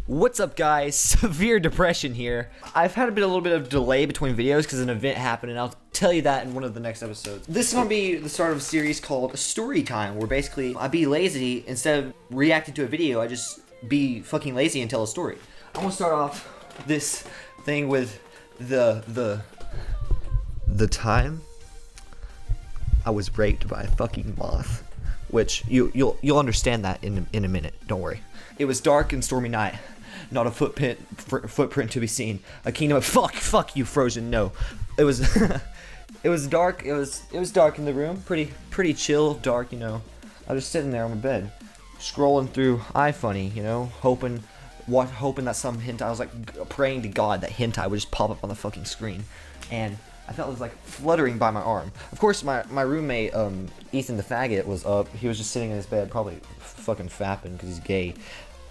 What's up, guys? Severe depression here. I've had a little bit of delay between videos because an event happened, and I'll tell you that in one of the next episodes. This is going to be the start of a series called Story Time, where basically I be lazy. Instead of reacting to a video, I just be fucking lazy and tell a story. I'm going to start off this thing with the time I was raped by a fucking moth, which you'll understand that in a minute. Don't worry. It was dark and stormy night. Not a footprint to be seen. A kingdom of fuck you, Frozen. No, it was it was dark. It was dark in the room. Pretty chill, dark. You know, I was just sitting there on my bed, scrolling through iFunny. You know, hoping that some hentai. I was like praying to God that hentai would just pop up on the fucking screen, and I felt it was like fluttering by my arm. Of course, my roommate Ethan the faggot was up. He was just sitting in his bed, probably fucking fapping because he's gay.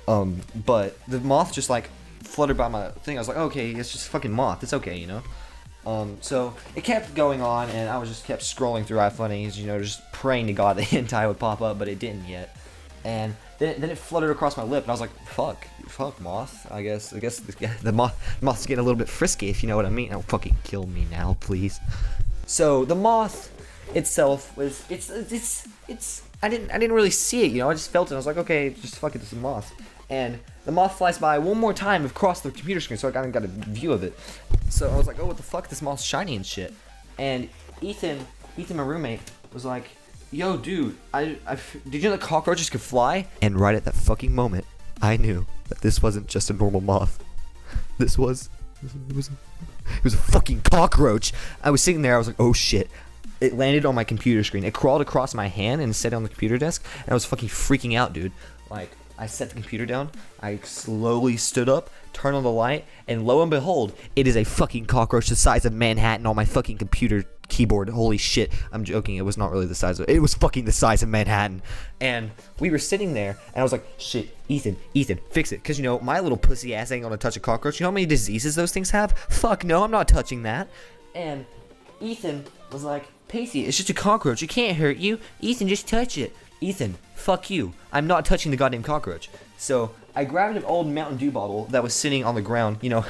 But the moth just like fluttered by my thing. I was like, okay, it's just fucking moth. It's okay, you know. So it kept going on, and I was just kept scrolling through iFunnies, you know, just praying to God the hentai would pop up, but it didn't yet. And then it fluttered across my lip, and I was like, fuck moth. I guess the moth's getting a little bit frisky, if you know what I mean. Oh, fucking kill me now, please. So the moth itself was it's I didn't really see it, you know. I just felt it. I was like, okay, just fuck it, it's a moth. And the moth flies by one more time across the computer screen, so I kind of got a view of it. So I was like, oh, what the fuck? This moth's shiny and shit. And Ethan, my roommate, was like, yo, dude, did you know that cockroaches could fly? And right at that fucking moment, I knew that this wasn't just a normal moth. It was a fucking cockroach. I was sitting there, I was like, oh shit. It landed on my computer screen. It crawled across my hand and sat on the computer desk, and I was fucking freaking out, dude. Like, I set the computer down, I slowly stood up, turned on the light, and lo and behold, it is a fucking cockroach the size of Manhattan on my fucking computer keyboard. Holy shit. I'm joking, it was not really the size of it. It was fucking the size of Manhattan. And we were sitting there, and I was like, shit, Ethan, fix it. Because, you know, my little pussy ass ain't gonna touch a cockroach. You know how many diseases those things have? Fuck no, I'm not touching that. And Ethan was like, Pacey, it's just a cockroach. It can't hurt you. Ethan, just touch it. Ethan, fuck you. I'm not touching the goddamn cockroach. So I grabbed an old Mountain Dew bottle that was sitting on the ground. You know,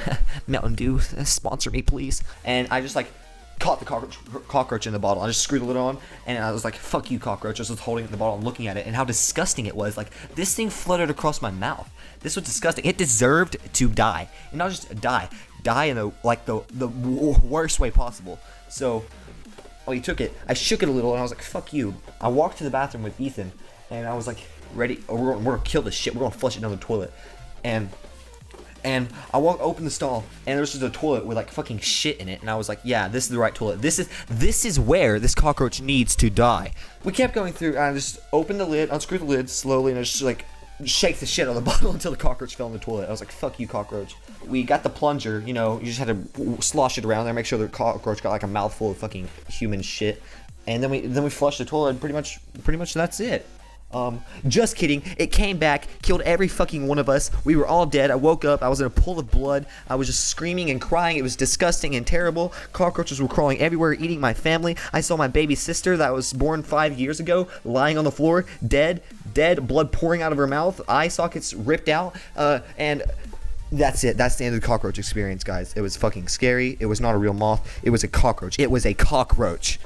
Mountain Dew, sponsor me, please. And I just like caught the cockroach in the bottle. I just screwed the lid on, and I was like, fuck you, cockroach. I was just holding the bottle and looking at it, and how disgusting it was. Like, this thing fluttered across my mouth. This was disgusting. It deserved to die. And not just die in the worst way possible. So he took it. I shook it a little, and I was like, fuck you. I walked to the bathroom with Ethan, and I was like, ready. We're gonna kill this shit. We're gonna flush it down the toilet. And I open the stall, and there's just a toilet with like fucking shit in it. And I was like, yeah, this is the right toilet. This is where this cockroach needs to die. We kept going through, and I just opened the lid, unscrewed the lid slowly, and I just like shake the shit out of the bottle until the cockroach fell in the toilet. I was like, fuck you, cockroach. We got the plunger, you know, you just had to slosh it around there, make sure the cockroach got like a mouthful of fucking human shit. And then we flushed the toilet, and pretty much that's it. Just kidding. It came back, killed every fucking one of us. We were all dead. I woke up, I was in a pool of blood. I was just screaming and crying. It was disgusting and terrible. Cockroaches were crawling everywhere, eating my family. I saw my baby sister that was born 5 years ago lying on the floor, dead, blood pouring out of her mouth, eye sockets ripped out, and that's it. That's the end of the cockroach experience, guys. It was fucking scary. It was not a real moth. It was a cockroach. It was a cockroach.